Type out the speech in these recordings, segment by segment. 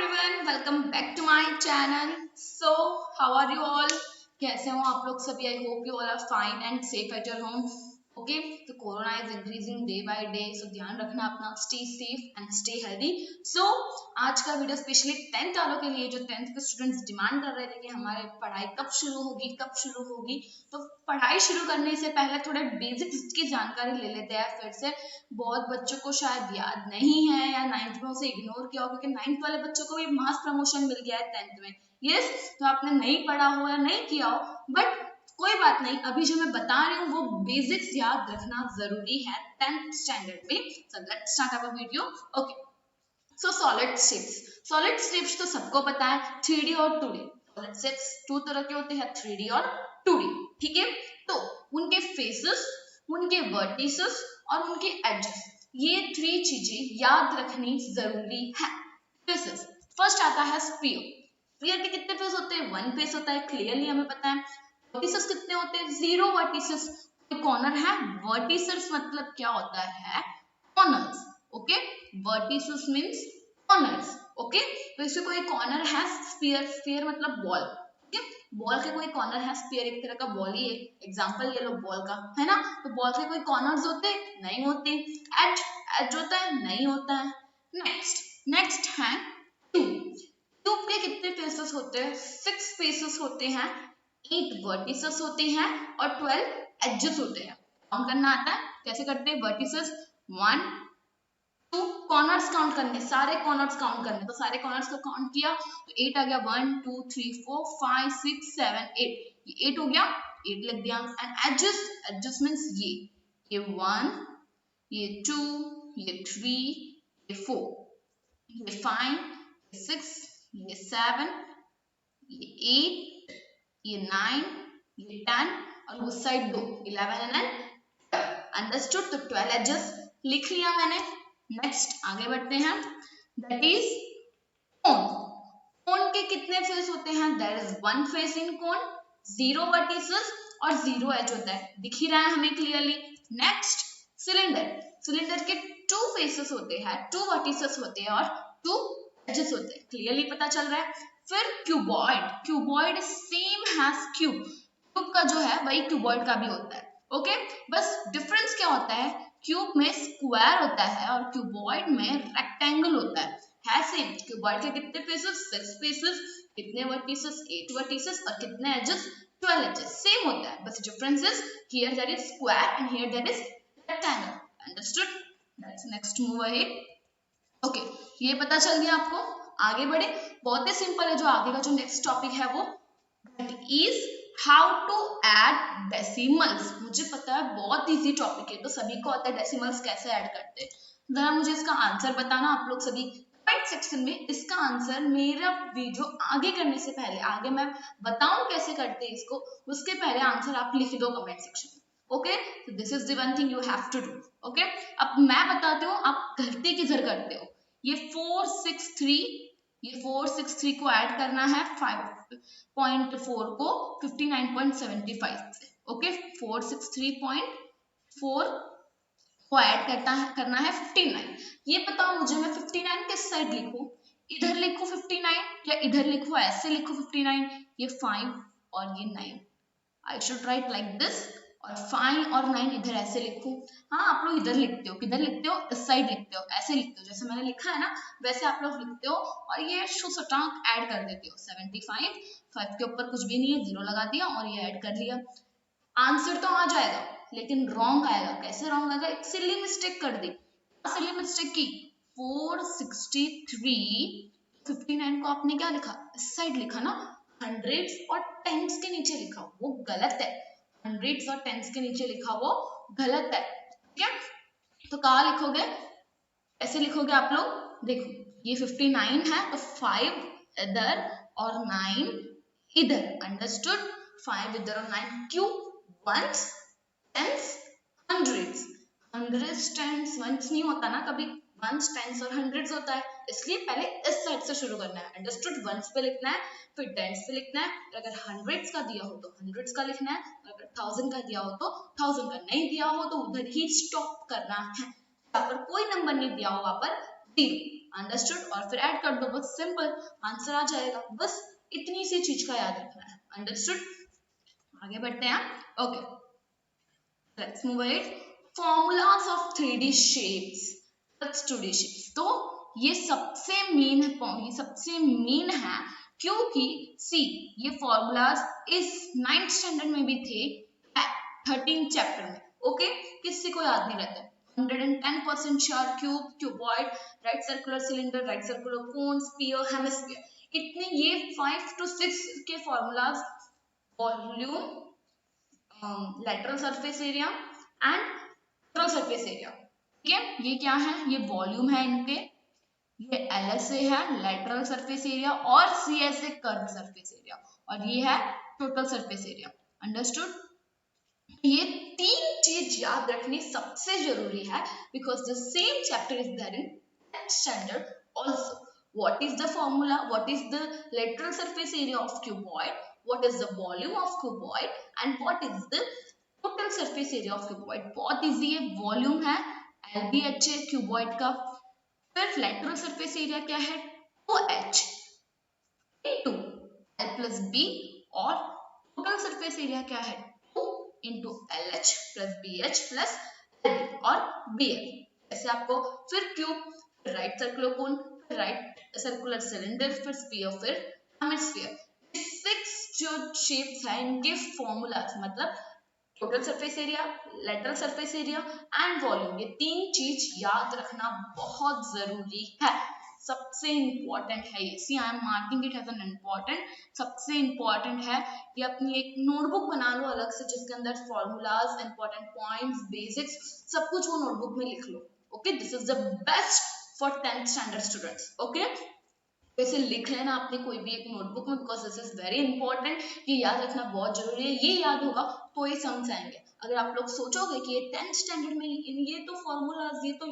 everyone, welcome back to my channel. So, how are you all? कैसे हो आप लोग सभी? I hope you all are fine and safe at your home. Okay, तो corona is increasing day by day, so ध्यान रखना अपना, stay safe and stay healthy. So, आज का वीडियो स्पेशली 10th वालों के लिए, जो 10th के स्टूडेंट्स डिमांड कर रहे थे कि हमारे पढ़ाई कब शुरू होगी, तो पढ़ाई शुरू करने से पहले थोड़े बेसिक्स की जानकारी ले लेते हैं फिर से। बहुत बच्चों को शायद याद नहीं है या 9th में उसे इग्नोर किया हो, क्योंकि 9th वाले बच्चों को भी मास प्रमोशन मिल गया है 10th में। यस, तो आपने नहीं पढ़ा हो या नहीं किया हो, बट कोई बात नहीं, अभी जो मैं बता रही हूँ वो बेसिक्स याद रखना जरूरी है 10th स्टैंडर्ड में। So let's start our video. Okay, so solid shapes तो सबको पता है, 3D और 2D। सॉलिड शेप्स दो तरह के होते हैं, 3D और 2D। ठीक है, तो उनके फेसेस, उनके वर्टिसेस और उनके एजेस, ये 3 चीजें याद रखनी जरूरी है। फेसेस, फर्स्ट आता है स्फीयर। स्फीयर के कितने फेस होते हैं? 1 फेस होता है, क्लियरली हमें पता है। वर्टिसेस कितने होते हैं? 0 वर्टिसेस। कॉर्नर है, वर्टिसेस मतलब क्या होता है? Corners. Okay, vertices means corners. Okay, तो इसमें कोई कॉर्नर है, स्फीयर मतलब बॉल। ओके, बॉल के कोई कॉर्नर है, स्फीयर एक तरह का बॉल ही है। एग्जांपल ले लो बॉल का, है ना? तो बॉल के कोई कॉर्नर्स होते? नहीं होते। एज होता है? नहीं होता है। नेक्स्ट है ट्यूब के कितने फेसेस होते हैं? 6 फेसेस होते हैं, 8 वर्टिसेस होते हैं और 12 एजेस होते हैं। काउंट करना आता है? कैसे करते हैं? वर्टिसेस 1 2, कॉर्नर्स काउंट करने, सारे कॉर्नर्स काउंट करने। तो सारे कॉर्नर्स को काउंट किया तो 8 आ गया, 1 2 3 4 5 6 7 8, ये 8 हो गया, 8 लिख दिया। एंड एजेस मींस ये 1, ये 2, ये 3, ये 4, ये 5, ये 6, ये 7, ये 8, ये 9, ये 10 और उस साइड 2, 11 एंड अंडरस्टूड। तो 12 एजेस लिख लिया मैंने। नेक्स्ट आगे बढ़ते हैं, दैट इज कोन। कोन के कितने फेस होते हैं? There is 1 face in cone, 0 vertices और 0 एज होता है, दिख ही रहा है हमें क्लियरली। नेक्स्ट सिलेंडर के 2 फेसेस होते हैं, 2 वर्टिसेस होते हैं और 2 एजेस होते हैं, क्लियरली पता चल रहा है। फिर क्यूबॉइड सेम हैज क्यूब का जो है वही क्यूबॉइड का भी होता है। ओके, बस डिफरेंस क्या होता है? क्यूब में स्क्वायर होता है और क्यूबॉइड में रेक्टेंगल होता है सेम। क्यूबॉइड के कितने फेसेस? 6 फेसेस, कितने वर्टिसेस? 8 वर्टिसेस और कितने एजेस? 12 एजेस, सेम होता है, बस difference is here that is square and here that is rectangle. Understood? Let's next move ahead. Okay, ये पता चल गया आपको। आगे बढ़े, बहुत ही सिंपल है। जो आगे का जो नेक्स्ट टॉपिक है वो that is how to add decimals. मुझे पता है बहुत इजी टॉपिक है, तो सभी को आता है डेसिमल्स कैसे ऐड करते हैं। जरा मुझे इसका आंसर बताना आप लोग सभी कमेंट सेक्शन में। इसका आंसर मेरा वीडियो आगे करने से पहले, आगे मैं बताऊं कैसे करते हैं इसको, उसके पहले आंसर आप लिख दो कमेंट सेक्शन में। Okay, so this is the one thing you have to do. Okay, अब मैं बताती हूँ, आप करते किधर करते हो। ये 463 को ऐड करना है 5.4 को 59.75 से। ओके, 463.4 को ऐड करना है 59। ये बताओ मुझे, मैं 59 किस साइड लिखूं? इधर लिखूं 59 या इधर लिखूं? ऐसे लिखूं 59, ये 5 और ये 9। I should write like this, और 5 और 9 इधर ऐसे लिखूं। हाँ, आप लोग इधर लिखते हो, किधर लिखते हो? इस साइड लिखते हो, ऐसे लिखते हो, जैसे मैंने लिखा है ना वैसे आप लोग लिखते हो। और ये सटांक ऐड कर देते हो 75, 5 के ऊपर कुछ भी नहीं है, 0 लगा दिया और ये ऐड कर लिया। आंसर तो आ जाएगा लेकिन रॉन्ग आएगा। कैसे रॉन्ग आएगा? एक सिली मिस्टेक कर दी। सिली मिस्टेक की, 463 59 को आपने क्या लिखा? इस साइड लिखा ना, हंड्रेड्स और टेंस के नीचे लिखा, वो गलत है। हंड्रेड्स और टेंस के नीचे लिखा वो गलत है। ठीक है, तो कहाँ लिखोगे? ऐसे लिखोगे आप लोग। देखो, ये 59 है तो 5 इधर और 9 इधर। अंडरस्टूड? 5 इधर और 9 क्यों? Ones, tens, hundreds. Hundreds, tens, ones नहीं होता ना कभी, वंस, टेंस और हंड्रेड्स होता है, इसलिए पहले इस साइड से शुरू करना है। अंडरस्टूड? वंस पे लिखना है, फिर टेंस पे लिखना है, अगर हंड्रेड्स का दिया हो तो हंड्रेड्स का लिखना है, अगर 1000 का दिया हो तो 1000 का, नहीं दिया हो तो उधर ही स्टॉप करना है। यहाँ पर कोई नंबर नहीं दिया हो, वहां पर 0। अंडरस्टूड? और फिर ऐड कर दो, बस सिंपल आंसर आ जाएगा। बस इतनी सी चीज का याद रखना है। अंडरस्टूड? आगे बढ़ते हैं। Okay, let's move ahead. Formulas of 3D shapes, 2D shapes। तो ये सबसे मेन है, ये सबसे मेन है, क्योंकि सी ये फॉर्मूलाज इस 9th स्टैंडर्ड में भी थे, 13 चैप्टर में। ओके, किसी को याद नहीं रहता। 110% sure, cube, cuboid, right circular cylinder, right circular cone, sphere, hemisphere, इतने ये 5 to 6 के formulas, volume, lateral surface area and total surface area. ठीक है, ये क्या है? ये वॉल्यूम है इनके, ये LSA है लेटरल सरफेस एरिया, और CSA कर्व सरफेस एरिया, और ये है टोटल सरफेस एरिया। अंडरस्टूड? ये तीन चीज याद रखनी सबसे जरूरी है, because the same chapter is there in 10th standard also. What is the formula? What is the lateral surface area of cuboid? What is the volume of cuboid? And what is the total surface area of cuboid? बहुत easy है, volume है LBH cuboid का, फिर lateral surface area क्या है 2H into L plus B, और total surface area क्या है 2 into LH plus BH plus LB और BL। ऐसे आपको फिर cube, right circular cone, right circular cylinder, फिर स्फीयर, फिर हेमिस्फीयर। 6 जो शेप्स है इनके फॉर्मूलाज, मतलब total surface area, lateral surface area and volume, ये तीन चीज याद रखना बहुत जरूरी है, सबसे इंपॉर्टेंट है ये। See I am marking it as an important, सबसे इंपॉर्टेंट है ये। अपनी एक नोटबुक बना लो अलग से, जिसके अंदर फॉर्मूलाज, इंपॉर्टेंट पॉइंट्स, बेसिक्स, सब कुछ वो नोटबुक में लिख लो। Okay, this is the best for 10th standard students. Okay, इसे लिख लेना अपनी कोई भी एक नोटबुक में, because this is very important, ये याद रखना बहुत जरूरी है। ये याद होगा तो ये समझ आएंगे। अगर आप लोग सोचोगे कि ये 10th स्टैंडर्ड में ये तो फॉर्मूलाज, ये तो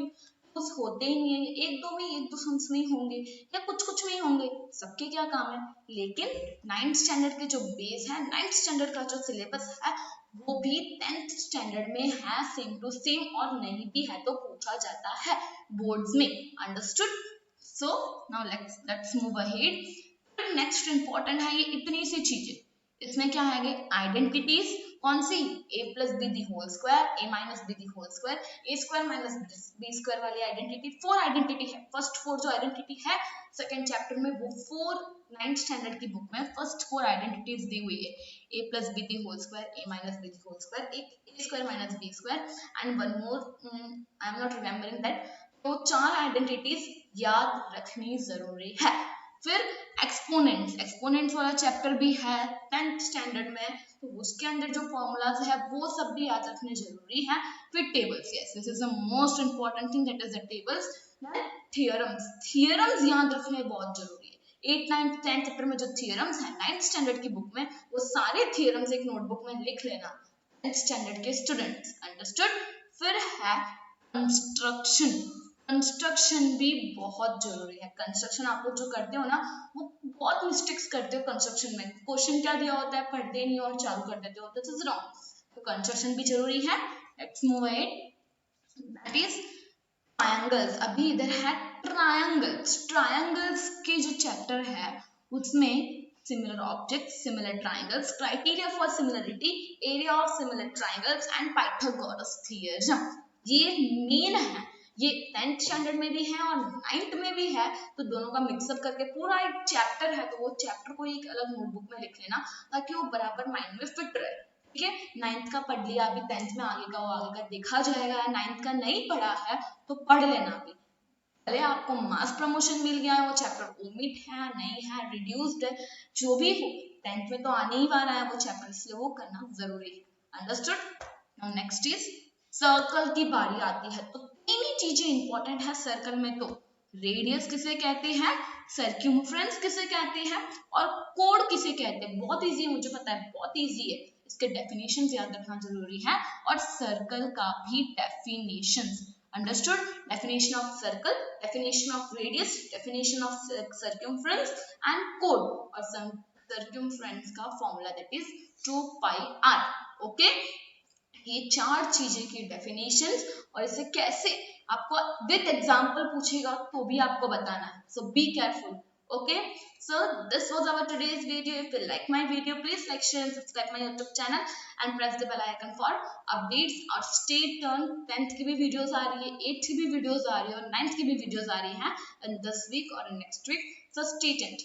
कुछ होते ही नहीं है, एक दो में, एक दो सम्स में होंगे या कुछ कुछ में होंगे, सबके क्या काम है। लेकिन 9th स्टैंडर्ड के जो बेस है, 9th स्टैंडर्ड का जो सिलेबस है, वो भी 10th स्टैंडर्ड में है सेम टू सेम, और नहीं भी है तो पूछा जाता है बोर्ड्स में। Understood? So now let's move ahead. Next important है ये इतनी सी चीजें, इसमें क्या है आइडेंटिटीज, कौन सी a plus B the whole square, a minus B the whole square, a square minus B square वाली आइडेंटिटी। 4 आइडेंटिटी है, फर्स्ट 4 जो आइडेंटिटी है सेकंड चैप्टर में, वो 4 9th स्टैंडर्ड की बुक में फर्स्ट 4 आइडेंटिटीज दी हुई है। a plus B the whole square, a minus B the whole square, a square minus B square, and one more I am not remembering that. तो 4 identities याद रखनी जरूरी है। फिर एक्सपोनेंट्स वाला चैप्टर भी है 10th स्टैंडर्ड में, तो उसके अंदर जो फॉर्मूलाज है वो सब भी याद रखने जरूरी है। फिर tables, yes this is the most important thing, that is the tables. Theorems याद रखने बहुत जरूरी है। 8th 9th 10th चैप्टर में जो थियरम्स है 9th स्टैंडर्ड की बुक में, वो सारे थियरम्स एक नोटबुक में लिख लेना 10th स्टैंडर्ड के स्टूडेंट्स। अंडरस्टूड? फिर है कंस्ट्रक्शन। कंस्ट्रक्शन भी बहुत जरूरी है। कंस्ट्रक्शन आप लोग जो करते हो ना, वो बहुत मिस्टेक्स करते हो कंस्ट्रक्शन में। क्वेश्चन क्या दिया होता है, पढ़ते नहीं और चालू कर देते हो, दिस इज रॉन्ग। तो कंस्ट्रक्शन भी जरूरी है। Let's move ahead, that is triangles. अभी इधर है ट्रायंगल्स। ट्रायंगल्स के जो चैप्टर है उसमें similar objects, similar triangles, criteria for similarity, area of similar triangles and Pythagoras theorem, ये मेन है। ये 10th स्टैंडर्ड में भी है और 9th में भी है, तो दोनों का मिक्सअप करके पूरा एक चैप्टर है, तो वो चैप्टर को एक अलग नोटबुक में लिख लेना, ताकि वो बराबर माइंड में फिट रहे। ठीक है, 9th का पढ़ लिया, अभी 10th में आगे का वो आगे का देखा जाएगा। 9th का नहीं पढ़ा है तो पढ़ लेना अभी, भले आपको मास प्रमोशन मिल गया है, वो चैप्टर ओमिट है, नहीं है, रिड्यूस्ड है, जो भी हो, 10th में तो आने ही वाला है वो चैप्टर, इसलिए वो करना जरूरी है। Understood? Now next is circle की बारी आती है। तो तीन ही चीजें इंपॉर्टेंट है सर्कल में। तो रेडियस किसे कहते हैं, सर्क्यूमफ्रेंस किसे कहते हैं, और कोड किसे कहते हैं। बहुत इजी है, मुझे पता है बहुत इजी है, इसके डेफिनेशन याद रखना जरूरी है, और सर्कल का भी definition. Understood? Definition of circle, definition of radius, definition of circumference and code, और circumference का formula that is 2 pi r. Okay? ये 4 चीजें की डेफिनेशंस और इसे कैसे आपको विद एग्जांपल पूछेगा तो भी आपको बताना है, so be careful. Okay, so this was our today's video. If you like my video, please like, share and subscribe my YouTube channel and press the bell icon for updates. और stay tuned, 10th की भी videos आ रही है, 8th की भी videos आ रही है और 9th की भी videos आ रही हैं in this week or in next week, so stay tuned.